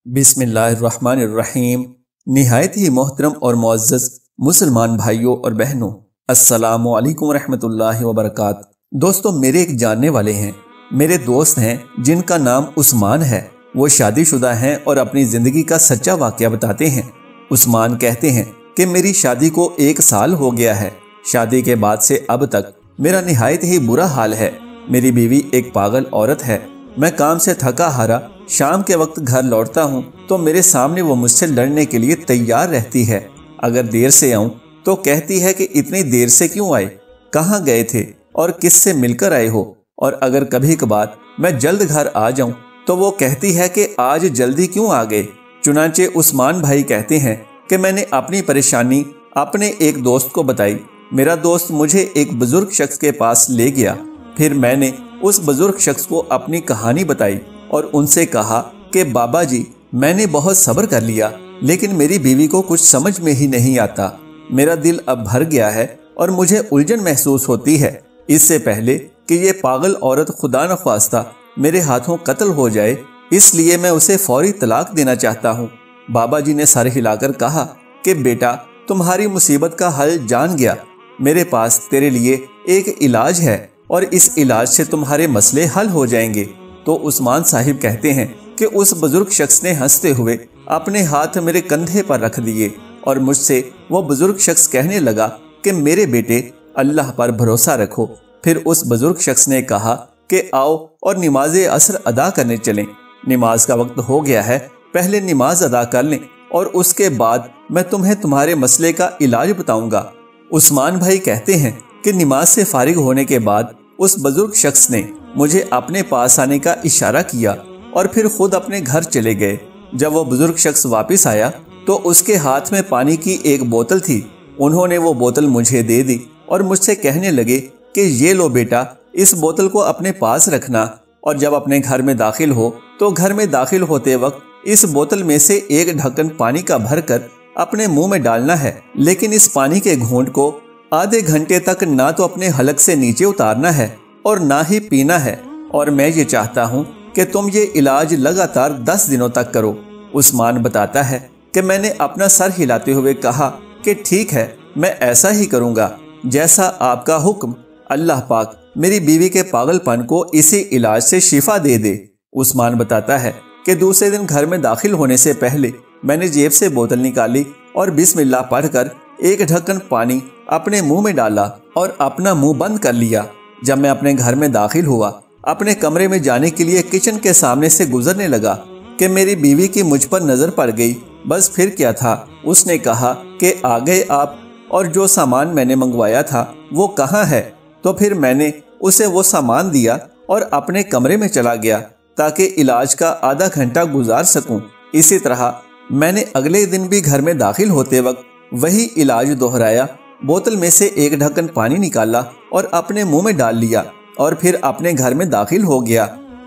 बिस्मिल्लाहिर्रहमानिर्रहीम। निहायत ही मोहतरम और मुअज़्ज़ज़ मुसलमान भाइयों और बहनों, अस्सलामु अलैकुम रहमतुल्लाहि व बरकातुहू। दोस्तों, मेरे एक जानने वाले हैं, मेरे दोस्त हैं जिनका नाम उस्मान है। वो शादीशुदा हैं और अपनी ज़िंदगी का सच्चा वाक़या बताते हैं। उस्मान कहते हैं कि मेरी शादी को 1 साल हो गया है। शादी के बाद से अब तक मेरा निहायत ही बुरा हाल है। मेरी बीवी एक पागल औरत है। मैं काम से थका हारा शाम के वक्त घर लौटता हूँ तो मेरे सामने वो मुझसे लड़ने के लिए तैयार रहती है। अगर देर से आऊँ तो कहती है कि इतनी देर से क्यों आए, कहाँ गए थे और किससे मिलकर आए हो। और अगर कभी कभार मैं जल्द घर आ जाऊँ तो वो कहती है कि आज जल्दी क्यों आ गए। चुनांचे उस्मान भाई कहते हैं कि मैंने अपनी परेशानी अपने एक दोस्त को बताई। मेरा दोस्त मुझे एक बुजुर्ग शख्स के पास ले गया। फिर मैंने उस बुजुर्ग शख्स को अपनी कहानी बताई और उनसे कहा कि बाबा जी, मैंने बहुत सब्र कर लिया, लेकिन मेरी बीवी को कुछ समझ में ही नहीं आता। मेरा दिल अब भर गया है और मुझे उलझन महसूस होती है। इससे पहले कि ये पागल औरत खुदा न ख्वास्ता मेरे हाथों कत्ल हो जाए, इसलिए मैं उसे फौरी तलाक देना चाहता हूँ। बाबा जी ने सर हिलाकर कहा कि बेटा, तुम्हारी मुसीबत का हल जान गया। मेरे पास तेरे लिए एक इलाज है और इस इलाज से तुम्हारे मसले हल हो जाएंगे। तो उस्मान साहिब कहते हैं कि उस बुजुर्ग शख्स ने हंसते हुए अपने हाथ मेरे कंधे पर रख दिए और मुझसे वो बुजुर्ग शख्स कहने लगा कि मेरे बेटे, अल्लाह पर भरोसा रखो। फिर उस बुजुर्ग शख्स ने कहा कि आओ और नमाज असर अदा करने चलें। नमाज का वक्त हो गया है, पहले नमाज अदा कर लें और उसके बाद मैं तुम्हें तुम्हारे मसले का इलाज बताऊंगा। उस्मान भाई कहते हैं कि नमाज से फारिग होने के बाद उस बुजुर्ग शख्स ने मुझे अपने पास आने का इशारा किया और फिर खुद अपने घर चले गए। जब वो बुजुर्ग शख्स वापस आया तो उसके हाथ में पानी की एक बोतल थी। उन्होंने वो बोतल मुझे दे दी और मुझसे कहने लगे कि ये लो बेटा, इस बोतल को अपने पास रखना और जब अपने घर में दाखिल हो तो घर में दाखिल होते वक्त इस बोतल में से एक ढक्कन पानी का भरकर अपने मुंह में डालना है, लेकिन इस पानी के घूंट को आधे घंटे तक ना तो अपने हलक से नीचे उतारना है और ना ही पीना है। और मैं ये चाहता हूँ कि तुम ये इलाज लगातार 10 दिनों तक करो। उस्मान बताता है कि मैंने अपना सर हिलाते हुए कहा कि ठीक है, मैं ऐसा ही करूँगा, जैसा आपका हुक्म। अल्लाह पाक मेरी बीवी के पागलपन को इसी इलाज से शिफा दे दे। उस्मान बताता है कि दूसरे दिन घर में दाखिल होने से पहले मैंने जेब से बोतल निकाली और बिस्मिल्लाह पढ़कर एक ढक्कन पानी अपने मुंह में डाला और अपना मुंह बंद कर लिया। जब मैं अपने घर में दाखिल हुआ, अपने कमरे में जाने के लिए किचन के सामने से गुजरने लगा कि मेरी बीवी की मुझ पर नजर पड़ गई। बस फिर क्या था, उसने कहा कि आ गए आप, और जो सामान मैंने मंगवाया था वो कहाँ है। तो फिर मैंने उसे वो सामान दिया और अपने कमरे में चला गया ताकि इलाज का आधा घंटा गुजार सकूं। इसी तरह मैंने अगले दिन भी घर में दाखिल होते वक्त वही इलाज दोहराया। बोतल में से एक ढक्कन पानी निकाला और अपने मुंह में डाल लिया और फिर अपने घर में दाखिल हो गया।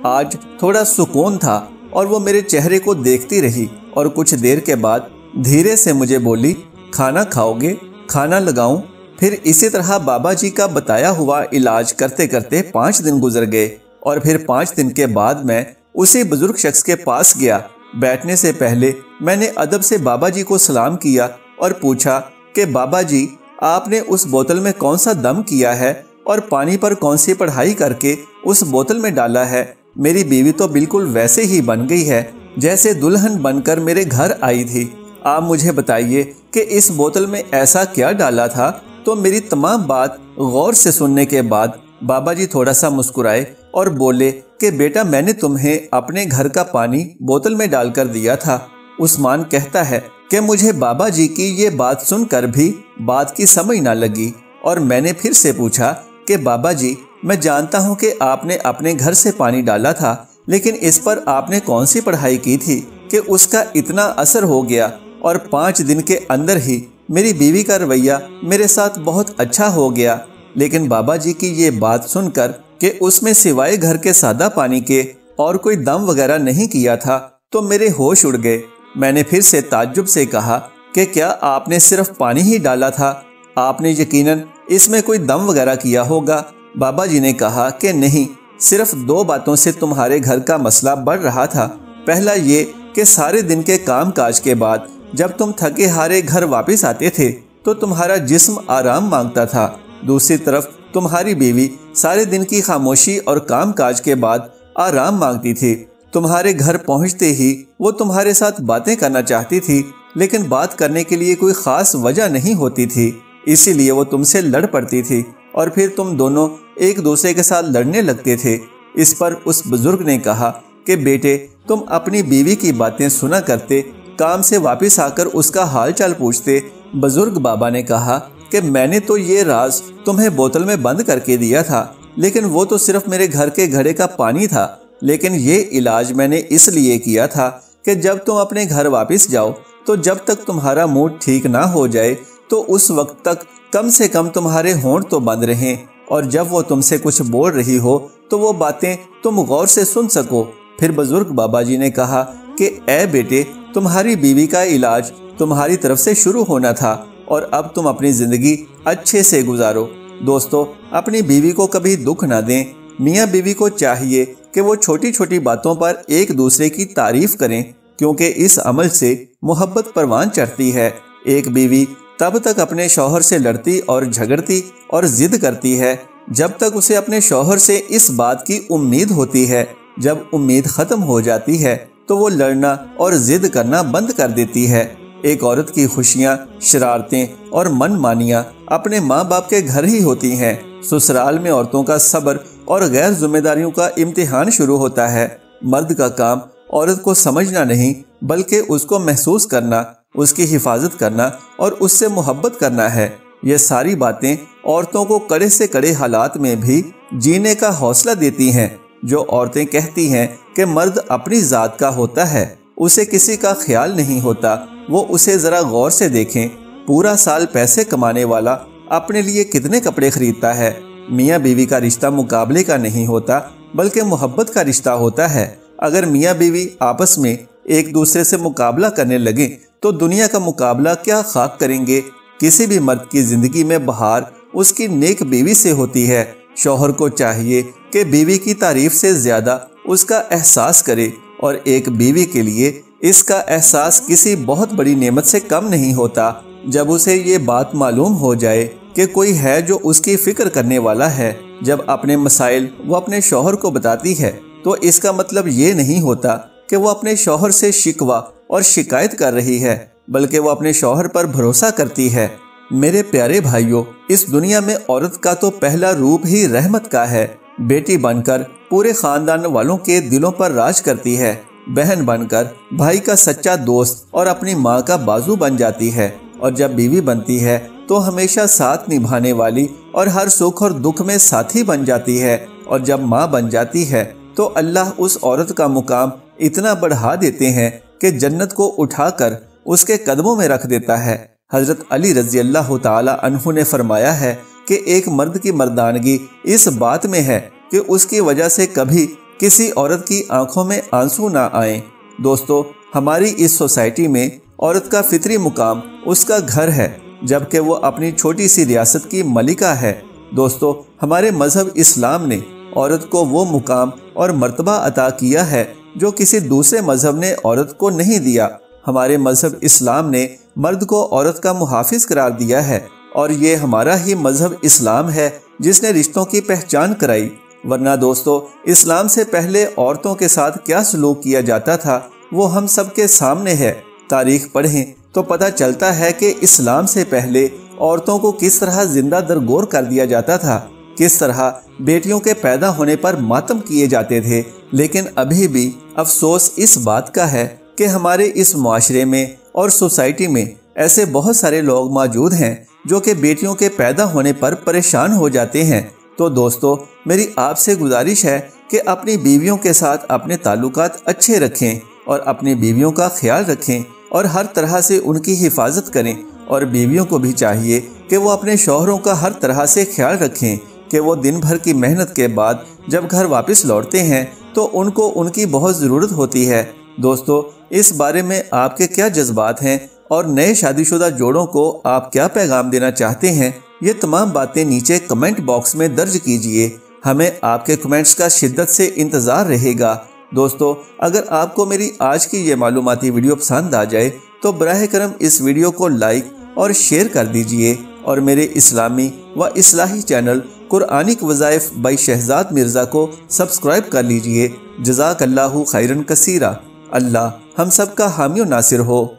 आज थोड़ा सुकून था और वो मेरे चेहरे को देखती रही और कुछ देर के बाद धीरे से मुझे बोली, खाना खाओगे, खाना लगाऊं। फिर इसी तरह बाबा जी का बताया हुआ इलाज करते करते 5 दिन गुजर गए और फिर 5 दिन के बाद मैं उसी बुजुर्ग शख्स के पास गया। बैठने से पहले मैंने अदब से बाबा जी को सलाम किया और पूछा कि बाबा जी, आपने उस बोतल में कौन सा दम किया है और पानी पर कौन सी पढ़ाई करके उस बोतल में डाला है। मेरी बीवी तो बिल्कुल वैसे ही बन गई है जैसे दुल्हन बनकर मेरे घर आई थी। आप मुझे बताइए कि इस बोतल में ऐसा क्या डाला था। तो मेरी तमाम बात गौर से सुनने के बाद बाबा जी थोड़ा सा मुस्कुराए और बोले कि बेटा, मैंने तुम्हें अपने घर का पानी बोतल में डालकर दिया था। उस्मान कहता है कि मुझे बाबा जी की ये बात सुनकर भी बात की समझ ना लगी और मैंने फिर से पूछा कि बाबा जी, मैं जानता हूँ कि आपने अपने घर से पानी डाला था, लेकिन इस पर आपने कौन सी पढ़ाई की थी कि उसका इतना असर हो गया और 5 दिन के अंदर ही मेरी बीवी का रवैया मेरे साथ बहुत अच्छा हो गया। लेकिन बाबा जी की ये बात सुनकर कि उसमें सिवाय घर के सादा पानी के और कोई दम वगैरह नहीं किया था तो मेरे होश उड़ गए। मैंने फिर से ताज्जुब से कहा कि क्या आपने सिर्फ पानी ही डाला था? आपने यकीनन इसमें कोई दम वगैरह किया होगा। बाबा जी ने कहा कि नहीं, सिर्फ 2 बातों से तुम्हारे घर का मसला बढ़ रहा था। पहला ये कि सारे दिन के काम काज के बाद जब तुम थके हारे घर वापस आते थे तो तुम्हारा जिस्म आराम मांगता था। दूसरी तरफ तुम्हारी बीवी सारे दिन की खामोशी और काम काज के बाद आराम मांगती थी। तुम्हारे घर पहुंचते ही वो तुम्हारे साथ बातें करना चाहती थी, लेकिन बात करने के लिए कोई खास वजह नहीं होती थी, इसीलिए वो तुमसे लड़ पड़ती थी और फिर तुम दोनों एक दूसरे के साथ लड़ने लगते थे। इस पर उस बुजुर्ग ने कहा कि बेटे, तुम अपनी बीवी की बातें सुना करते, काम से वापस आकर उसका हाल चाल पूछते। बुजुर्ग बाबा ने कहा कि मैंने तो ये राज तुम्हें बोतल में बंद करके दिया था, लेकिन वो तो सिर्फ मेरे घर के घड़े का पानी था। लेकिन ये इलाज मैंने इसलिए किया था कि जब तुम अपने घर वापस जाओ तो जब तक तुम्हारा मूड ठीक ना हो जाए तो उस वक्त तक कम से कम तुम्हारे होंठ तो बंद रहें, और जब वो तुमसे कुछ बोल रही हो तो वो बातें तुम गौर से सुन सको। फिर बुजुर्ग बाबा जी ने कहा कि ए बेटे, तुम्हारी बीवी का इलाज तुम्हारी तरफ से शुरू होना था और अब तुम अपनी ज़िंदगी अच्छे से गुजारो। दोस्तों, अपनी बीवी को कभी दुख ना दें। मियाँ बीवी को चाहिए कि वो छोटी छोटी बातों पर एक दूसरे की तारीफ करें, क्योंकि इस अमल से मोहब्बत परवान चढ़ती है। एक बीवी तब तक अपने शौहर से लड़ती और झगड़ती और जिद करती है जब तक उसे अपने शौहर से इस बात की उम्मीद होती है। जब उम्मीद ख़त्म हो जाती है तो वो लड़ना और जिद करना बंद कर देती है। एक औरत की खुशियाँ, शरारतें और मनमानियाँ अपने माँ बाप के घर ही होती हैं। ससुराल में औरतों का सब्र और गैर जिम्मेदारियों का इम्तिहान शुरू होता है। मर्द का काम औरत को समझना नहीं, बल्कि उसको महसूस करना, उसकी हिफाजत करना और उससे मोहब्बत करना है। ये सारी बातें औरतों को कड़े से कड़े हालात में भी जीने का हौसला देती हैं। जो औरतें कहती हैं कि मर्द अपनी ज़ात का होता है, उसे किसी का ख्याल नहीं होता, वो उसे ज़रा गौर से देखें। पूरा साल पैसे कमाने वाला अपने लिए कितने कपड़े खरीदता है। मियाँ बीवी का रिश्ता मुकाबले का नहीं होता, बल्कि मोहब्बत का रिश्ता होता है। अगर मियाँ बीवी आपस में एक दूसरे से मुकाबला करने लगे तो दुनिया का मुकाबला क्या खाक करेंगे। किसी भी मर्द की ज़िंदगी में बहार उसकी नेक बीवी से होती है। शौहर को चाहिए कि बीवी की तारीफ से ज़्यादा उसका एहसास करे, और एक बीवी के लिए इसका एहसास किसी बहुत बड़ी नेमत से कम नहीं होता। जब उसे ये बात मालूम हो जाए कि कोई है जो उसकी फ़िक्र करने वाला है, जब अपने मसाइल वो अपने शौहर को बताती है, तो इसका मतलब ये नहीं होता कि वो अपने शौहर से शिकवा और शिकायत कर रही है, बल्कि वो अपने शौहर पर भरोसा करती है। मेरे प्यारे भाइयों, इस दुनिया में औरत का तो पहला रूप ही रहमत का है। बेटी बनकर पूरे खानदान वालों के दिलों पर राज करती है। बहन बनकर भाई का सच्चा दोस्त और अपनी माँ का बाजू बन जाती है। और जब बीवी बनती है तो हमेशा साथ निभाने वाली और हर सुख और दुख में साथी बन जाती है। और जब माँ बन जाती है तो अल्लाह उस औरत का मुकाम इतना बढ़ा देते हैं कि जन्नत को उठाकर उसके कदमों में रख देता है। हज़रत अली रज़ी अल्लाह ताला अन्हु ने फरमाया है कि एक मर्द की मर्दानगी इस बात में है कि उसकी वजह से कभी किसी औरत की आंखों में आंसू ना आए। दोस्तों, हमारी इस सोसाइटी में औरत का फितरी मुकाम उसका घर है, जबकि वो अपनी छोटी सी रियासत की मलिका है। दोस्तों, हमारे मज़हब इस्लाम ने औरत को वो मुकाम और मर्तबा अता किया है जो किसी दूसरे मज़हब ने औरत को नहीं दिया। हमारे मज़हब इस्लाम ने मर्द को औरत का मुहाफिज करार दिया है, और ये हमारा ही मज़हब इस्लाम है जिसने रिश्तों की पहचान कराई। वरना दोस्तों, इस्लाम से पहले औरतों के साथ क्या सलूक किया जाता था वो हम सब के सामने है। तारीख पढ़ें तो पता चलता है कि इस्लाम से पहले औरतों को किस तरह जिंदा दरगोर कर दिया जाता था, किस तरह बेटियों के पैदा होने पर मातम किए जाते थे। लेकिन अभी भी अफसोस इस बात का है कि हमारे इस माशरे में और सोसाइटी में ऐसे बहुत सारे लोग मौजूद हैं जो कि बेटियों के पैदा होने पर परेशान हो जाते हैं। तो दोस्तों, मेरी आपसे गुजारिश है कि अपनी बीवियों के साथ अपने ताल्लुकात अच्छे रखें और अपनी बीवियों का ख्याल रखें और हर तरह से उनकी हिफाजत करें। और बीवियों को भी चाहिए कि वो अपने शौहरों का हर तरह से ख्याल रखें कि वो दिन भर की मेहनत के बाद जब घर वापस लौटते हैं तो उनको उनकी बहुत ज़रूरत होती है। दोस्तों, इस बारे में आपके क्या जज्बात हैं और नए शादीशुदा जोड़ों को आप क्या पैगाम देना चाहते हैं, ये तमाम बातें नीचे कमेंट बॉक्स में दर्ज कीजिए। हमें आपके कमेंट्स का शिद्दत से इंतज़ार रहेगा। दोस्तों, अगर आपको मेरी आज की ये मालूमाती वीडियो पसंद आ जाए तो बराह करम इस वीडियो को लाइक और शेयर कर दीजिए और मेरे इस्लामी व इस्लाही चैनल कुरानिक वज़ाइफ बाई शहजाद मिर्ज़ा को सब्सक्राइब कर लीजिए। जज़ाकल्लाहु खैरन कसीरा। अल्लाह हम सब का हामी और नासिर हो।